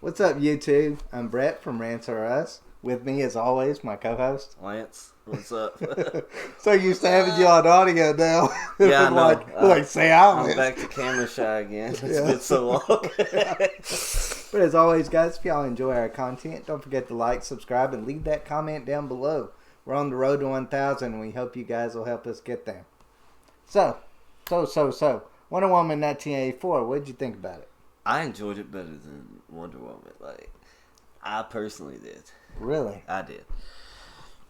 What's up, YouTube? I'm Brett from Rants. With me, as always, my co-host Lance. What's up? So used to having you on audio now. Yeah, I know. Like say I'm back to camera shy again. It's been so long. But as always, guys, if y'all enjoy our content, don't forget to like, subscribe, and leave that comment down below. We're on the road to 1,000, and we hope you guys will help us get there. So, Wonder Woman 1984. What did you think about it? I enjoyed it better than Wonder Woman. Like, I personally did. Really? I did.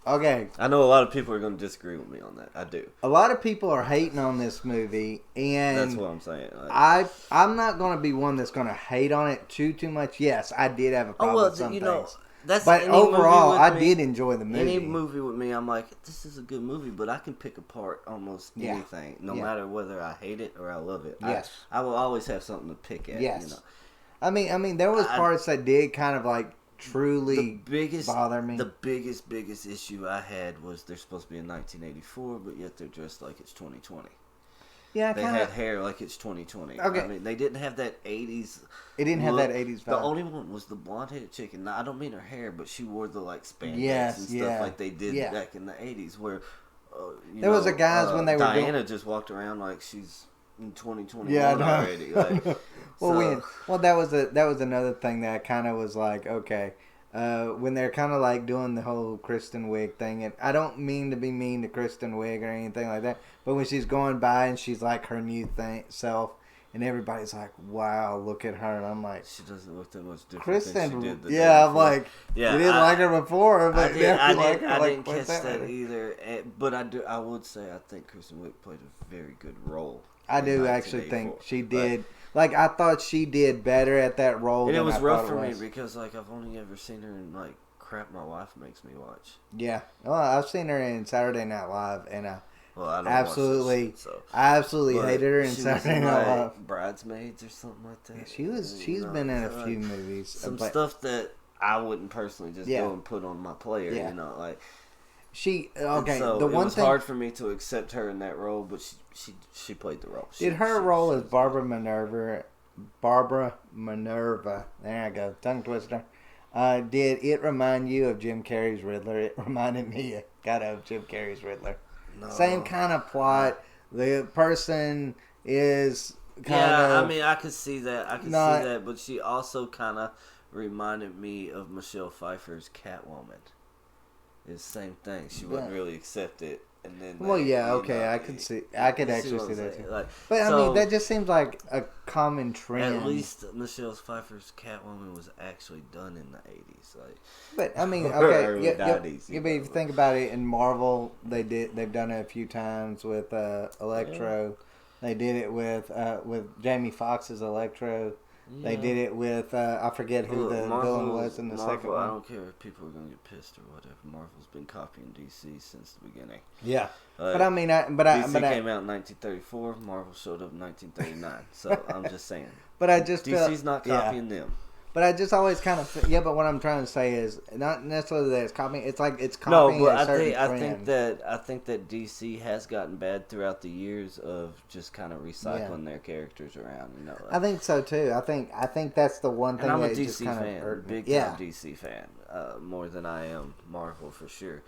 Okay. I know a lot of people are going to disagree with me on that. I do. A lot of people are hating on this movie, and that's what I'm saying. Like, I'm not going to be one that's going to hate on it too much. Yes, I did have a problem with some things. But overall, I did enjoy the movie. Any movie with me, I'm like, this is a good movie, but I can pick apart almost anything, no matter whether I hate it or I love it. Yes. I will always have something to pick at. Yes. You know? I mean, there was parts that did kind of like truly bother me. The biggest issue I had was they're supposed to be in 1984, but yet they're dressed like it's 2020. Yeah, they had hair like it's 2020. Okay. I mean, they didn't have that 80s. It didn't have that 80s vibe. The only one was the blonde-headed chick, and I don't mean her hair, but she wore the like spandex and stuff like they did back in the 80s. Where there was a guys when they were Diana just walked around like she's in 2021 already. Like, well, that was another thing that kind of was like, okay. When they're kind of like doing the whole Kristen Wiig thing, and I don't mean to be mean to Kristen Wiig or anything like that, but when she's going by and she's like her new self, and everybody's like, "Wow, look at her," and I'm like, she doesn't look that much different. Kristen, than she did the I'm like, we didn't like her before, but I didn't catch that either. But I would say I think Kristen Wiig played a very good role. I do actually think she did. Like, I thought she did better at that role. And it was rough for me because, like, I've only ever seen her in, like, crap my wife makes me watch. Yeah. Well, I've seen her in Saturday Night Live, and I don't absolutely, watch this shit, so. I absolutely hated her in Saturday Night Live. Bridesmaids or something like that. Yeah, she's been in a few movies. Some stuff that I wouldn't personally just go and put on my player, you know, like. So it was hard for me to accept her in that role, but she played the role. Her role as Barbara Minerva. There I go, tongue twister. Did it remind you of Jim Carrey's Riddler? It reminded me of Jim Carrey's Riddler. No. Same kind of plot. The person is kind of. I mean, I could see that. I could see that, but she also kind of reminded me of Michelle Pfeiffer's Catwoman. It's the same thing. She wouldn't really accept it, and then. I could see. I could actually see that too. But I mean, that just seems like a common trend. At least Michelle Pfeiffer's Catwoman was actually done in the 80s. Like, but I mean, early 90s. But if you think about it, in Marvel, they've done it a few times with Electro. Yeah. They did it with Jamie Foxx's Electro. Yeah. They did it with, I forget who the villain was in the second one. I don't care if people are going to get pissed or whatever. Marvel's been copying DC since the beginning. Yeah. But I mean, DC came out in 1934. Marvel showed up in 1939. So I'm just saying. But I just DC's not copying them. But I just always kind of but what I'm trying to say is not necessarily that it's copying. It's like it's copying a certain trend. I think that DC has gotten bad throughout the years of just kind of recycling their characters around. You know, I think so too. I think that's the one thing. And I'm that a DC just kind fan, of big time DC fan, more than I am Marvel for sure.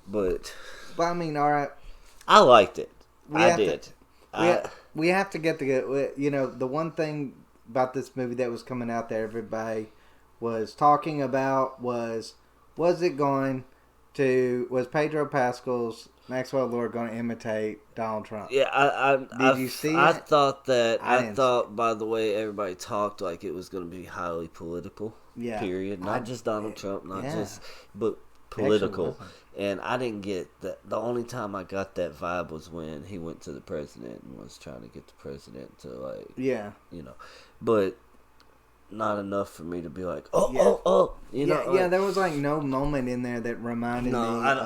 But I mean, all right. I liked it. We have to get the one thing about this movie that was coming out that everybody was talking about was Pedro Pascal's Maxwell Lord going to imitate Donald Trump? Yeah, Did you see it? I thought that. I thought by the way everybody talked like it was going to be highly political. Yeah. Period. Not just Donald Trump, but political. And I didn't get that. The only time I got that vibe was when he went to the president and was trying to get the president to but not enough for me to be like, there was like no moment in there that reminded me.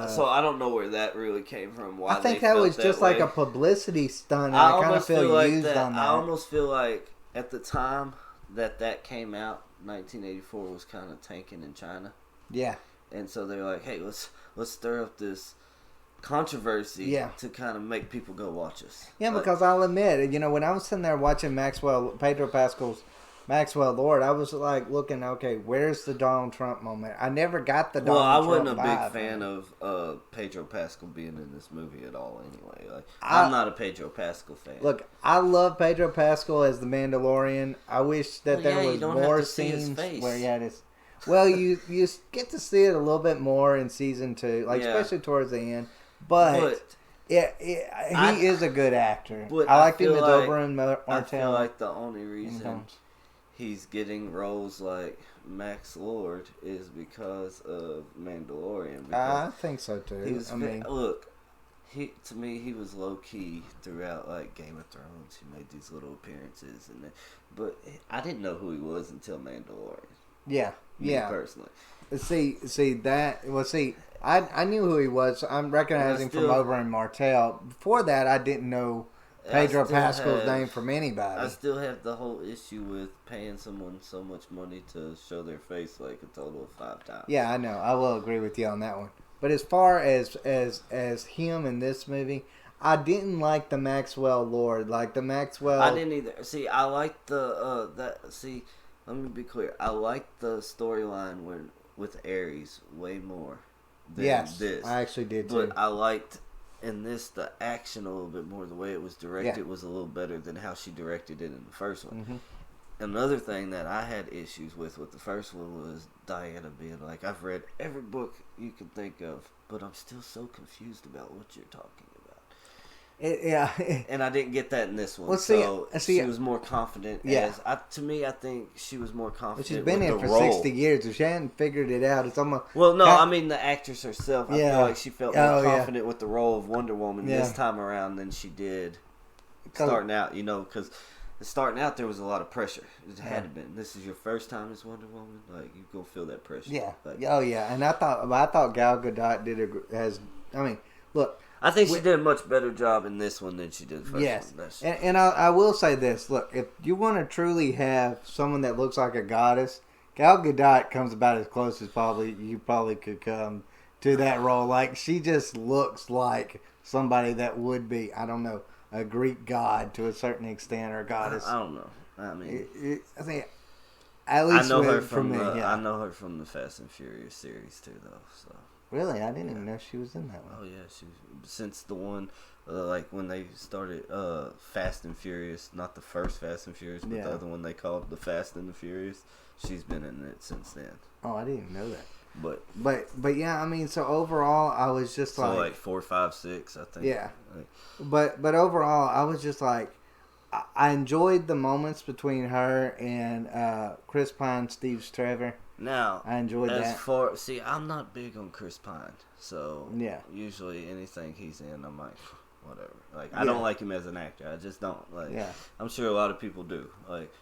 So I don't know where that really came from. Why I think that was just like a publicity stunt. I kind of feel used on that. I almost feel like at the time that came out, 1984 was kind of tanking in China. Yeah. And so they're like, hey, let's stir up this controversy to kind of make people go watch us. Yeah, because I'll admit, when I was sitting there watching Pedro Pascal's Maxwell Lord, I was like looking, okay, where's the Donald Trump moment? I never got the Donald Trump. Well, I wasn't a big fan of Pedro Pascal being in this movie at all. Anyway, I'm not a Pedro Pascal fan. Look, I love Pedro Pascal as the Mandalorian. I wish that there was more scenes where this. Well, you get to see it a little bit more in season 2, especially towards the end. But he is a good actor. I liked him as Oberyn Martell. I feel like the only reason he's getting roles like Max Lord is because of Mandalorian. I think so too. To me, he was low key throughout Game of Thrones. He made these little appearances, but I didn't know who he was until Mandalorian. Yeah. Personally. See that. Well, I knew who he was. I'm recognizing from Oberyn Martell. Before that, I didn't know Pedro Pascal's name from anybody. I still have the whole issue with paying someone so much money to show their face a total of 5 times. Yeah, I know. I will agree with you on that one. But as far as him in this movie, I didn't like the Maxwell Lord. Like the Maxwell. I didn't either. See, I like the let me be clear. I like the storyline with Ares way more than this. I actually did too. But I liked in this the action a little bit more. The way it was directed was a little better than how she directed it in the first one. Mm-hmm. Another thing that I had issues with the first one was Diana being like, I've read every book you can think of, but I'm still so confused about what you're talking about. And I didn't get that in this one. Well, she was more confident. To me, I think she was more confident. She's been in for 60 years. If she hadn't figured it out, it's almost. Well, no, I mean the actress herself. I feel like she felt more confident with the role of Wonder Woman this time around than she did starting out. Because starting out there was a lot of pressure. It had to been. This is your first time as Wonder Woman. You gonna feel that pressure. Yeah. And I thought Gal Gadot look. I think she did a much better job in this one than she did the first one. Yes, and I will say this. Look, if you want to truly have someone that looks like a goddess, Gal Gadot comes about as close as you probably could come to that role. She just looks like somebody that would be, I don't know, a Greek god to a certain extent, or a goddess. I don't know. I mean, I think at least I know her from the Fast and Furious series too, though. So. Really? I didn't even know she was in that one. Oh, yeah. Since the one, when they started Fast and Furious, not the first Fast and Furious, but the other one they called the Fast and the Furious, she's been in it since then. Oh, I didn't know that. But yeah, I mean, so overall, I was just like 4, 5, 6, I think. Yeah. But overall, I was just like, I enjoyed the moments between her and Chris Pine, Trevor. Now, I enjoyed that. I'm not big on Chris Pine, so usually anything he's in, I'm like, whatever. I don't like him as an actor. I just don't. I'm sure a lot of people do.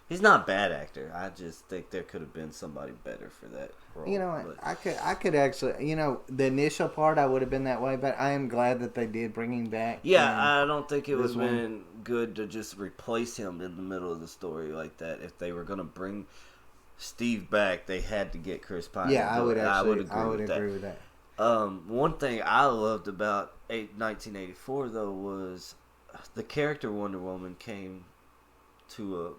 He's not a bad actor. I just think there could have been somebody better for that role. You know what? I could actually, the initial part I would have been that way, but I am glad that they did bring him back. Yeah, I don't think it would have been good to just replace him in the middle of the story like that. If they were going to bring Steve back, they had to get Chris Pine. Yeah, I would agree with that. One thing I loved about 1984 though was the character Wonder Woman came to a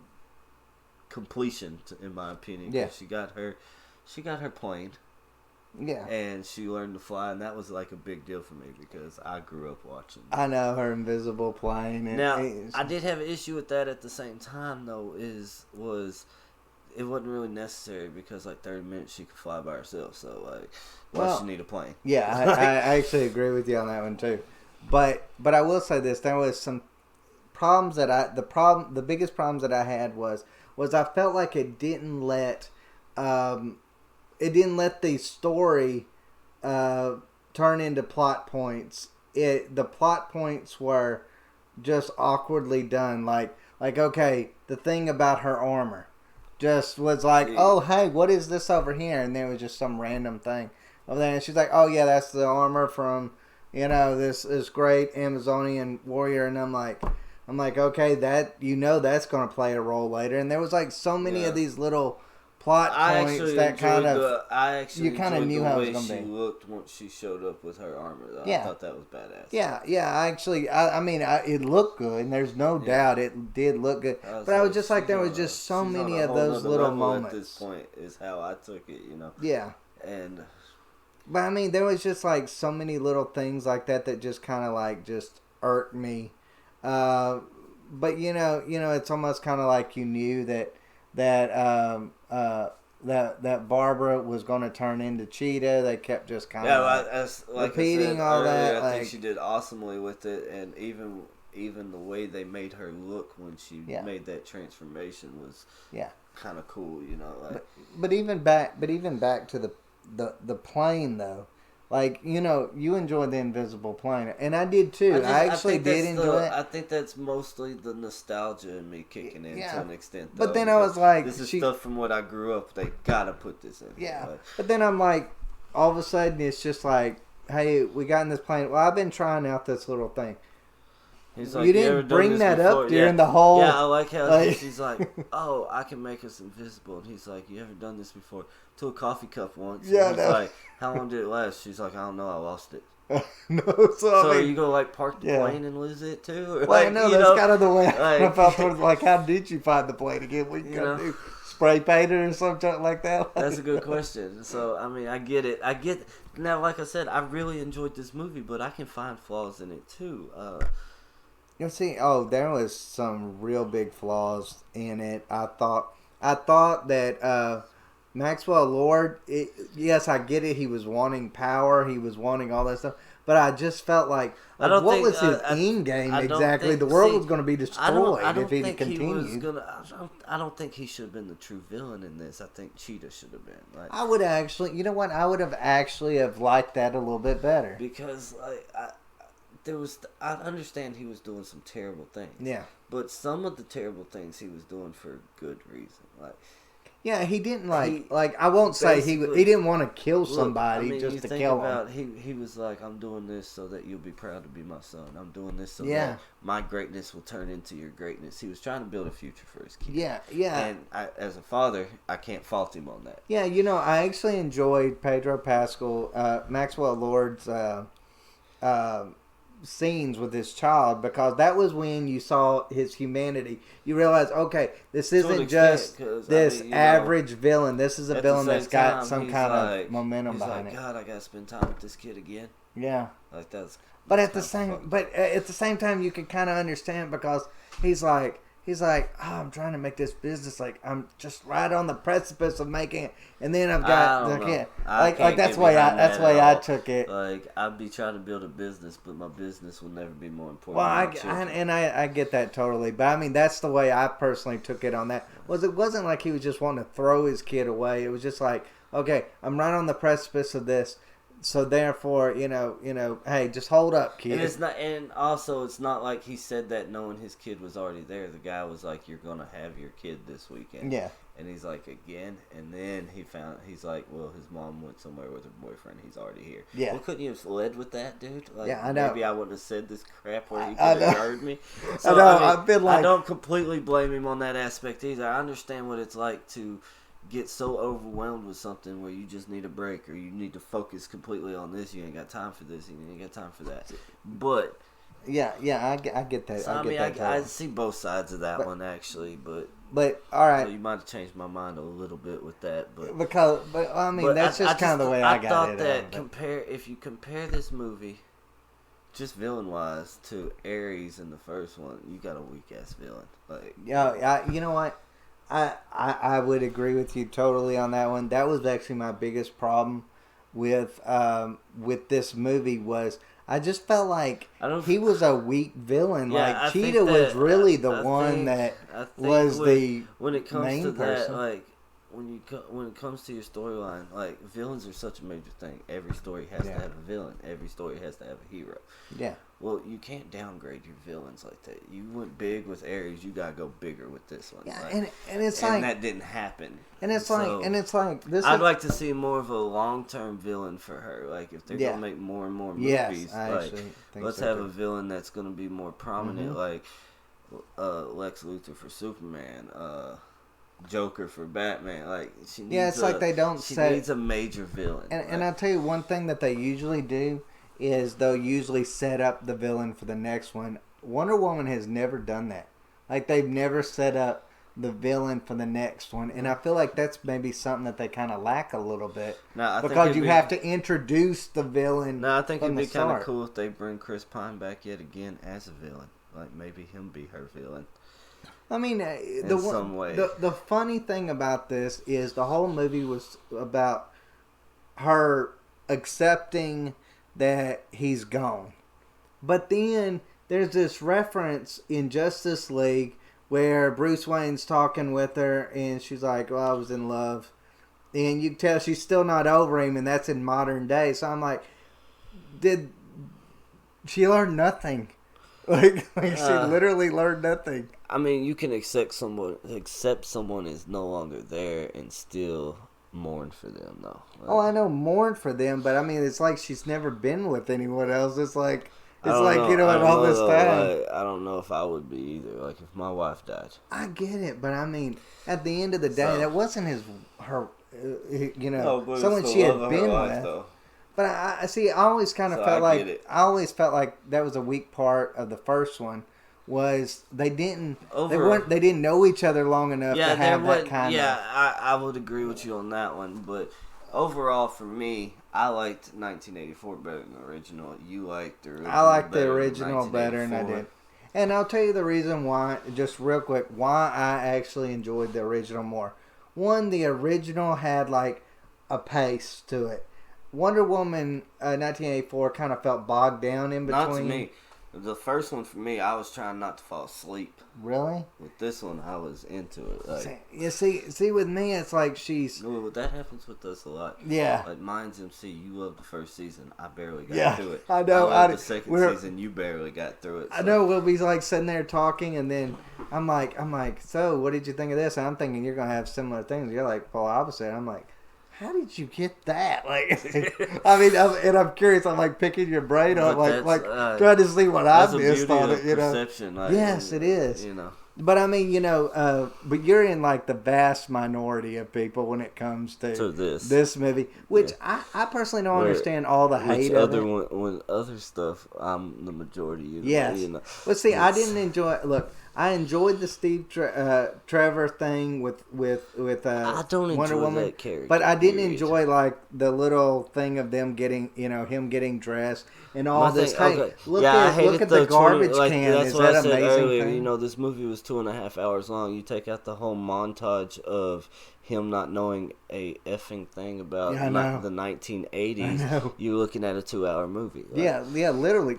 completion, in my opinion. Yeah, she got her plane. Yeah, and she learned to fly, and that was a big deal for me because I grew up watching. I know her invisible plane. I did have an issue with that at the same time though. It wasn't really necessary because 30 minutes she could fly by herself. So why she need a plane? Yeah, I actually agree with you on that one too. But I will say this: there was some problems the biggest problems that I had was I felt like it didn't let the story turn into plot points. The plot points were just awkwardly done. Like okay, the thing about her armor. Just was oh, hey, what is this over here? And there was just some random thing over there. And she's like, oh, yeah, that's the armor from, this great Amazonian warrior. And I'm like, okay, that's going to play a role later. And there was so many of these little plot points that kind of. You kind of knew how it was going to be. She looked once she showed up with her armor. Though. Yeah. I thought that was badass. Yeah. I mean, it looked good, and there's no doubt it did look good. But I was just like, there was just so many of those little moments. At this point, is how I took it. Yeah. And. But I mean, there was just like so many little things like that just kind of like just irked me. But it's almost kind of like you knew that Barbara was going to turn into Cheetah. They kept just kind of repeating all that. I think she did awesomely with it, and even the way they made her look when she made that transformation was kind of cool. Like. But even back to the plane though. Like, you enjoyed the invisible plane. And I did too. I actually did enjoy it. I think that's mostly the nostalgia in me kicking in to an extent. Though, but then I was like... This is stuff from what I grew up. They gotta put this in. Yeah. But then I'm like, all of a sudden it's just like, hey, we got in this plane. Well, I've been trying out this little thing. He's like, you didn't bring that up during the whole... Yeah, I like how she's like, oh, I can make us invisible. And he's like, you ever done this before? To a coffee cup once. Yeah, he's like, how long did it last? She's like, I don't know, I lost it. No, so are you gonna like park the plane and lose it too? Or well, I know that's kind of the way I felt towards. Like, how did you find the plane again? What you gotta do? Spray paint it or something like that? That's a good question. So I mean, I get it. Now, like I said, I really enjoyed this movie, but I can find flaws in it too. There was some real big flaws in it. I thought that. Maxwell Lord, yes, I get it. He was wanting power. He was wanting all that stuff. But I just felt like what was his end game exactly? The world was going to be destroyed if he continued. I don't think he should have been the true villain in this. I think Cheetah should have been. I would actually, you know what? I would have actually have liked that a little bit better. Because I understand he was doing some terrible things. Yeah. But some of the terrible things he was doing for good reason. Yeah, he didn't I won't say he didn't want to kill somebody just to kill him. He was like, I'm doing this so that you'll be proud to be my son. I'm doing this so that my greatness will turn into your greatness. He was trying to build a future for his kid. Yeah. And as a father, I can't fault him on that. Yeah, I actually enjoyed Pedro Pascal, Maxwell Lord's scenes with his child, because that was when you saw his humanity. You realize, okay, this isn't just this average villain. This is a villain that's got some kind of momentum behind it. God, I gotta spend time with this kid again. Yeah, like that's. But at the same time, you can kind of understand, because he's like, oh, I'm trying to make this business. Like, I'm just right on the precipice of making it, and then I've got the kid. That's the way I took it. Like, I'd be trying to build a business, but my business will never be more important. Well, I get that totally, but I mean, that's the way I personally took it on that. It wasn't like he was just wanting to throw his kid away. It was just like, okay, I'm right on the precipice of this. So therefore, hey, just hold up, kid. And also it's not like he said that knowing his kid was already there. The guy was like, "You're gonna have your kid this weekend." Yeah. And he's like, "Again?" And then he's like, "Well, his mom went somewhere with her boyfriend. He's already here." Yeah. Well, couldn't you have led with that, dude? Like, yeah, I know. Maybe I wouldn't have said this crap where he could have heard me. So, I've been like, I don't completely blame him on that aspect either. I understand what it's like to get so overwhelmed with something where you just need a break, or you need to focus completely on this. You ain't got time for this. You ain't got time for that. But yeah, I get that. So, I see both sides of that one actually, but all right, so you might have changed my mind a little bit with that, but I mean, that's just kind of the way I got it. I thought that if you compare this movie just villain wise to Ares in the first one, you got a weak ass villain. Like, you know what? I would agree with you totally on that one. That was actually my biggest problem with this movie. Was I just felt like he was a weak villain. Yeah, like Cheetah was really the one that was the when it comes main to person. That, like when it comes to your storyline, like villains are such a major thing. Every story has to have a villain. Every story has to have a hero. Yeah. Well, you can't downgrade your villains like that. You went big with Ares, you gotta go bigger with this one. Yeah, like, and it's like that didn't happen. And it's like this. I'd like to see more of a long-term villain for her. Like if they're gonna make more and more movies, let's have a villain that's gonna be more prominent, like Lex Luthor for Superman. Joker for Batman. Like she needs it's like they don't. She needs a major villain. And I'll tell you one thing that they usually do is they'll usually set up the villain for the next one. Wonder Woman has never done that. Like they've never set up the villain for the next one, and I feel like that's maybe something that they kind of lack a little bit because you have to introduce the villain. No, I think it'd be kind of cool if they bring Chris Pine back yet again as a villain, like maybe him be her villain. I mean, some way. The funny thing about this is the whole movie was about her accepting that he's gone, but then there's this reference in Justice League where Bruce Wayne's talking with her, and she's like, well, I was in love. And you can tell she's still not over him, and that's in modern day. So I'm like, did she learn nothing? Like she literally learned nothing. I mean, you can accept someone is no longer there and still mourn for them, though. Like, I know mourn for them, but I mean, it's like she's never been with anyone else. It's like... It's in all this time. I don't know if I would be either. Like, if my wife died. I get it, but I mean, at the end of the day, that wasn't someone she had been with. Though. But I see, I always kind of felt like that was a weak part of the first one. Was they didn't know each other long enough to have that kind of... Yeah, I would agree with you on that one, but overall for me, I liked 1984 better than the original. You liked the original. I liked the original better than I did. And I'll tell you the reason why, just real quick, why I actually enjoyed the original more. One, the original had like a pace to it. Wonder Woman 1984 kind of felt bogged down in between. Not to me. The first one for me, I was trying not to fall asleep. Really? With this one, I was into it. Like, see, with me, it's like she's... No, that happens with us a lot. Yeah. Like, mine's MC, you loved the first season. I barely got through it. I know. I loved the second season. You barely got through it. So. I know. We'll be like sitting there talking, and then I'm like, so what did you think of this? And I'm thinking you're going to have similar things. You're like, well, opposite. I'm like, how did you get that? Like, I mean, I'm curious. I'm like picking your brain up, like trying to see what I missed on it. You know, perception, like, yes, it is. You know, but I mean, but you're in like the vast minority of people when it comes to this movie, which I personally don't understand all the hate of it. When other stuff, I'm the majority. Yes. But see, I didn't enjoy. Look. I enjoyed the Steve Trevor thing with I don't Wonder enjoy Woman, that character, but I didn't enjoy like the little thing of them getting him getting dressed and all this. Look at the garbage can. That's Is what that I said amazing earlier. thing? This movie was 2.5 hours long. You take out the whole montage of him not knowing a effing thing about the 1980s. You're looking at a 2-hour movie. Like, literally.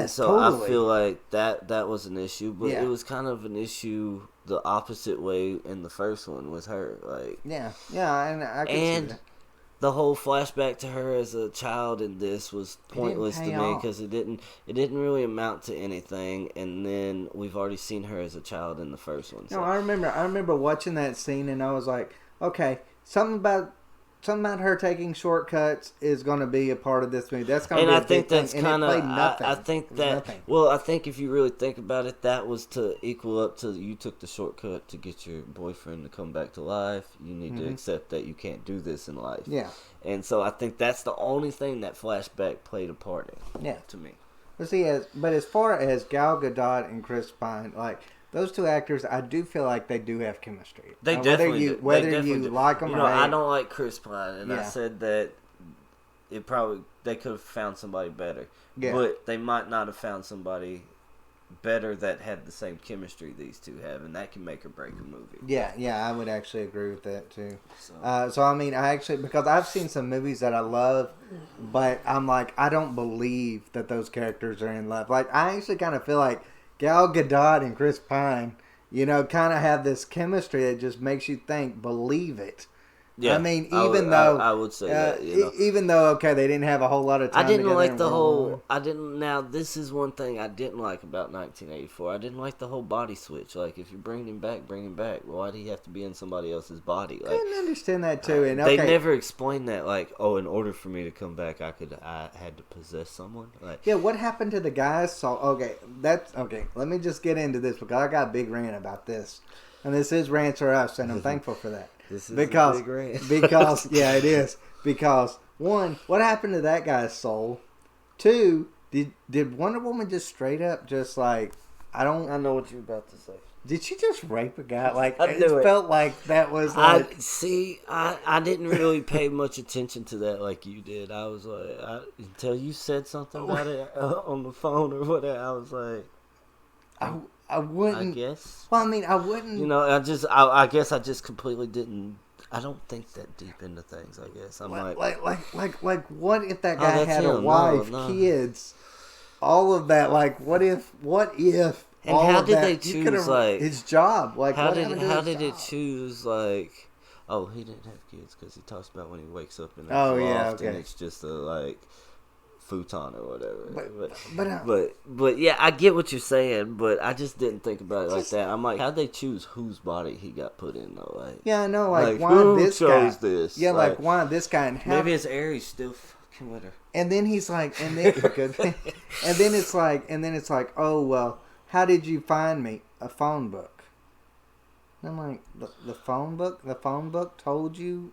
So totally. I feel like that was an issue, but it was kind of an issue the opposite way in the first one with her. Like, and I can see that. The whole flashback to her as a child in this was pointless to me because it didn't really amount to anything. And then we've already seen her as a child in the first one. So. No, I remember watching that scene and I was like, okay, something about her taking shortcuts is going to be a part of this movie. That's going to be a big thing. And it played nothing. I think that. Well, I think if you really think about it, that was to equal up to you took the shortcut to get your boyfriend to come back to life. You need to accept that you can't do this in life. Yeah. And so I think that's the only thing that flashback played a part in. Yeah. To me. But as far as Gal Gadot and Chris Pine, like. Those two actors, I do feel like they do have chemistry. They definitely do. Whether you like them or not. I don't like Chris Pine, and I said that they could have found somebody better. Yeah. But they might not have found somebody better that had the same chemistry these two have, and that can make or break a movie. Yeah, I would actually agree with that too. So I mean, because I've seen some movies that I love, but I'm like, I don't believe that those characters are in love. Like, I actually kind of feel like Gal Gadot and Chris Pine, kind of have this chemistry that just makes you believe it. Yeah, I mean, I would say that. Even though, they didn't have a whole lot of time. I didn't like the whole. Now, this is one thing I didn't like about 1984. I didn't like the whole body switch. Like, if you bring him back. Why do he have to be in somebody else's body? Like, I didn't understand that too. And they never explained that. Like, in order for me to come back, I had to possess someone. Like, what happened to the guys? So, let me just get into this because I got a big rant about this. And this is Rants or Us, and I'm thankful for that. This is a big rant. Because, yeah, it is. Because, one, what happened to that guy's soul? Two, did Wonder Woman just straight up just like, I know what you're about to say. Did she just rape a guy? Like, it felt like that was like... I didn't really pay much attention to that like you did. I was like, until you said something about it on the phone or whatever, I was like... I wouldn't... I guess. Well, I mean, I wouldn't... You know, I guess I just completely didn't... I don't think that deep into things, I guess. I'm like what if that guy had a wife, kids, all of that? Like, what if... And how did they choose, like... His job. Like, how did it choose, like... Oh, he didn't have kids because he talks about when he wakes up in the loft and it's just a, like, futon or whatever. But yeah, I get what you're saying, but I just didn't think about it like that. I'm like, how'd they choose whose body he got put in, though? Like, yeah, I know. Like why who this chose guy? This? Yeah, like why this guy? And how, maybe it's Aries still fucking with her. And then he's like, and then it's like, oh well. How did you find me? A phone book. And I'm like, the phone book? The phone book told you?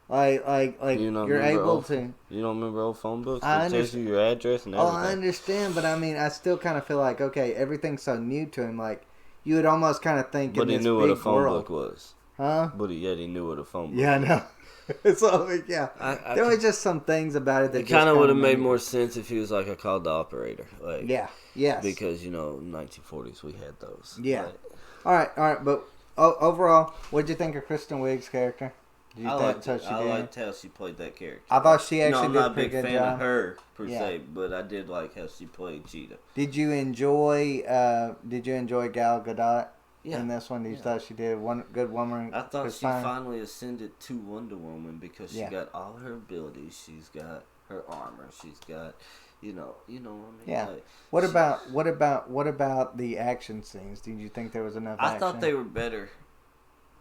Like you're able to... You don't remember old phone books? It tells you your address and everything. Oh, I understand, but I mean, I still kind of feel like, okay, everything's so new to him. Like, you would almost kind of think in this big world... But he knew what a phone book was. Huh? But he knew what a phone book was. Yeah, I know. So, yeah. There were just some things about it that it kind of would have made more sense if he was like, I called the operator. Like, yeah, yes. Because, you know, 1940s we had those. Yeah. Like, all right, but overall, what did you think of Kristen Wiig's character? I liked how she played that character. I thought she actually did a I'm not a big fan of her per se, but I did like how she played Cheetah. Did you enjoy Gal Gadot in this one? You thought she did one good woman? I thought she finally ascended to Wonder Woman because she got all her abilities. She's got her armor. She's got, you know what I mean? Yeah. Like, what about the action scenes? Did you think there was enough action? I thought they were better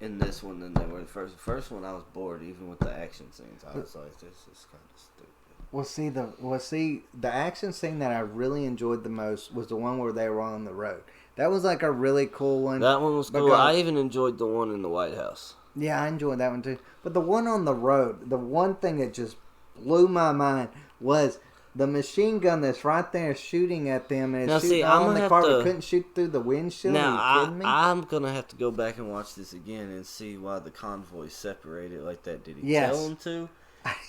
in this one than they were in the first. The first one I was bored even with the action scenes. I was like, this is kind of stupid. Well, see, the action scene that I really enjoyed the most was the one where they were on the road. That was like a really cool one. That one was cool. I even enjoyed the one in the White House. Yeah, I enjoyed that one too. But the one on the road, the one thing that just blew my mind was the machine gun that's right there shooting at them, and it's shooting on the car, but couldn't shoot through the windshield. Now, Are you kidding me? I'm going to have to go back and watch this again and see why the convoy separated like that. Did he tell them to?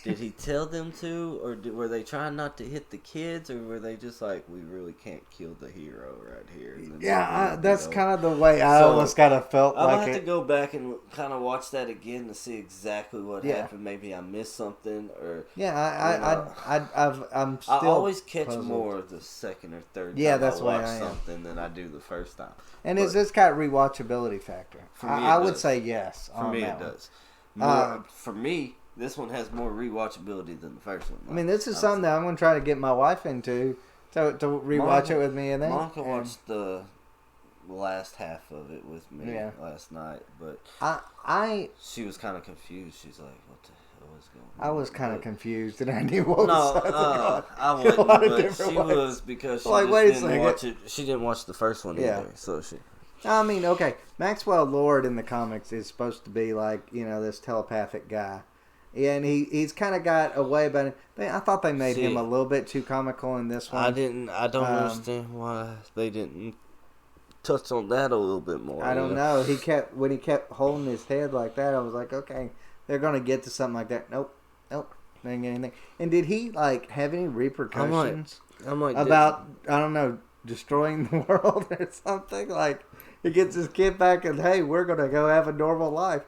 Did he tell them to? Or were they trying not to hit the kids? Or were they just like, we really can't kill the hero right here? Yeah, that's kind of the way I almost kind of felt like it. I'll have to go back and kind of watch that again to see exactly what happened. Maybe I missed something. Or I'm still I always catch puzzled. More of the second or third time that's I watch something than I do the first time. And is this got rewatchability factor? For me, I would say yes. For me, it does. For me, this one has more rewatchability than the first one. I mean, this is something that I'm going to try to get my wife into to rewatch it with me. And then Monica watched the last half of it with me last night, but she was kind of confused. She's like, "What the hell is going on?" I was kind of confused, and I knew what was I wasn't, but she was because she didn't watch it. She didn't watch the first one either, so she. I mean, okay, Maxwell Lord in the comics is supposed to be like, this telepathic guy. Yeah, and he's kind of got a way about it. I thought they made him a little bit too comical in this one. I don't understand why they didn't touch on that a little bit more. I don't know. When he kept holding his head like that, I was like, okay, they're gonna get to something like that. Nope, they didn't get anything. And did he have any repercussions about I don't know, destroying the world or something? Like he gets his kid back and hey, we're gonna go have a normal life.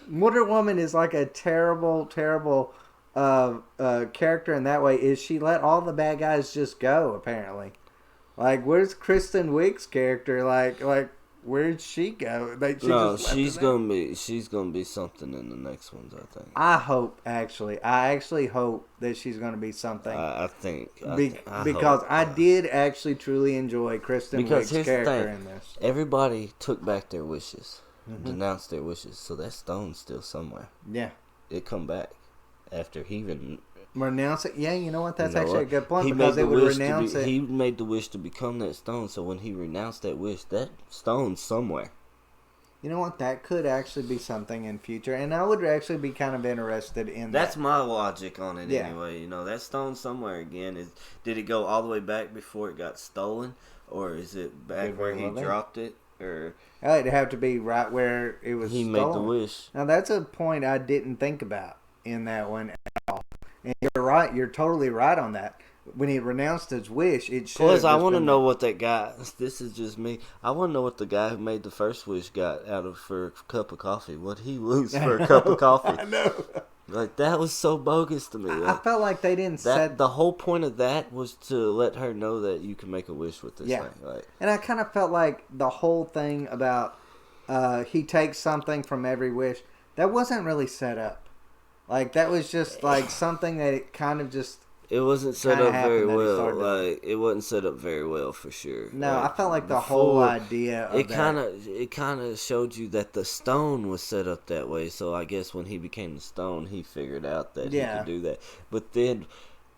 Wonder Woman is like a terrible, terrible character in that way. Is she let all the bad guys just go? Apparently, like where's Kristen Wiig's character? Like where'd she go? She's gonna be something in the next ones. I think. I actually hope that she's gonna be something. Because I did actually truly enjoy Kristen Wiig's character in this. Everybody took back their wishes. Denounced their wishes, so that stone's still somewhere. Yeah, it come back after he renounce it. Yeah, you know what? That's actually a good point because they would renounce it. He made the wish to become that stone, so when he renounced that wish, that stone's somewhere. You know what? That could actually be something in future, and I would actually be kind of interested in that. That's my logic on it anyway. You know, that stone somewhere again. Did it go all the way back before it got stolen, or is it back where he dropped it? Or it'd have to be right where it was stolen. Made the wish. Now, that's a point I didn't think about in that one at all. And you're right. You're totally right on that. When he renounced his wish, it should. Plus, I want to know what that guy. This is just me. I want to know what the guy who made the first wish got out of for a cup of coffee. What he lose for a cup of coffee? I know. Like, that was so bogus to me. I felt like they didn't set. The whole point of that was to let her know that you can make a wish with this thing. Like, and I kind of felt like the whole thing about he takes something from every wish, that wasn't really set up. Like, that was just like something that it kind of just. It wasn't set up very well. Like, it wasn't set up very well for sure. No, I felt like the whole idea of it kind of showed you that the stone was set up that way. So I guess when he became the stone, he figured out that he could do that. But then,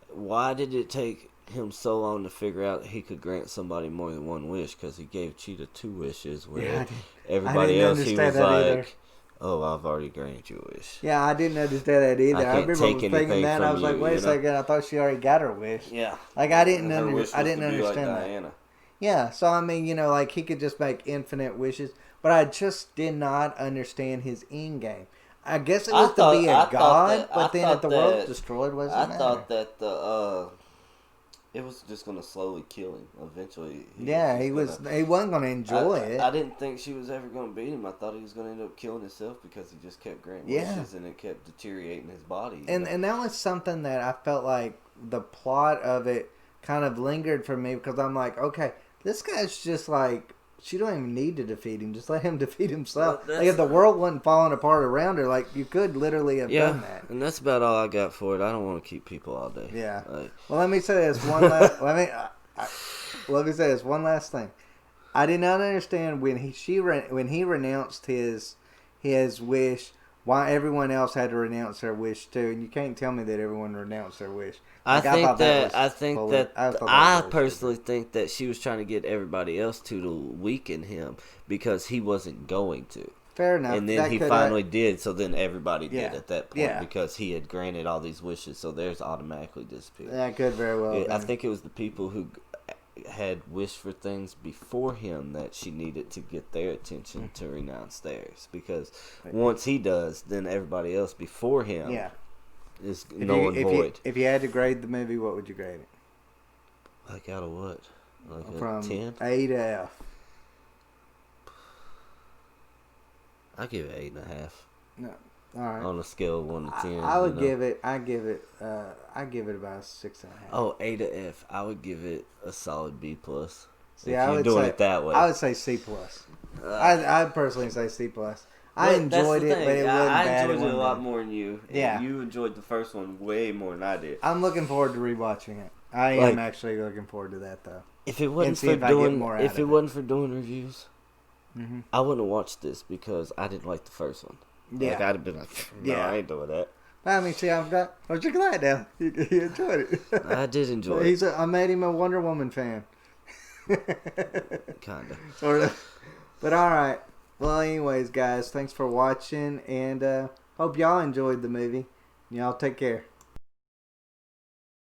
why did it take him so long to figure out he could grant somebody more than one wish? Because he gave Cheetah 2 wishes, where everybody else he was like. Either. Oh, I've already granted you a wish. Yeah, I didn't understand that either. I remember thinking that. I was like, wait a second. I thought she already got her wish. Yeah. Like, I didn't understand like that. Diana. Yeah, so, I mean, you know, like, he could just make infinite wishes. But I just did not understand his end game. I guess it was to be a god, but then if the world was destroyed, what does it matter? I thought that it was just going to slowly kill him eventually. He wasn't going to enjoy it. I didn't think she was ever going to beat him. I thought he was going to end up killing himself because he just kept granting wishes and it kept deteriorating his body. And that was something that I felt like the plot of it kind of lingered for me because I'm like, okay, this guy's just like, she don't even need to defeat him. Just let him defeat himself. Like, if the world wasn't falling apart around her, like, you could literally have done that. And that's about all I got for it. I don't want to keep people all day. Yeah. Well, let me say this one last. Let me say this one last thing. I did not understand when he renounced his wish, why everyone else had to renounce their wish too. And you can't tell me that everyone renounced their wish. Like, I personally think that she was trying to get everybody else to weaken him because he wasn't going to. Fair enough. And then he finally did, so then everybody did at that point because he had granted all these wishes, so theirs automatically disappeared. That could very well I think it was the people who had wished for things before him that she needed to get their attention to renounce theirs. Because once he does, then everybody else before him is null and void. If you had to grade the movie, what would you grade it? Like out of what? Like from 10? A to F. I give it 8.5. No, all right. On a scale of 1 to 10, I give it about a 6.5. Oh, A to F. I would give it a solid B plus. See, if you're doing it that way, I would say C plus. I'd personally say C plus. I enjoyed it, but it wasn't bad. I enjoyed it a lot more than you. Yeah, you enjoyed the first one way more than I did. I'm looking forward to rewatching it. I am actually looking forward to that though. If it wasn't for doing reviews. Mm-hmm. I wouldn't have watched this because I didn't like the first one. Yeah. Like, I'd have been like, no, I ain't doing that. I mean, see, aren't you glad now? You enjoyed it. I did enjoy it. I made him a Wonder Woman fan. Kinda. Sort of. But alright. Well, anyways, guys, thanks for watching, and hope y'all enjoyed the movie. Y'all take care.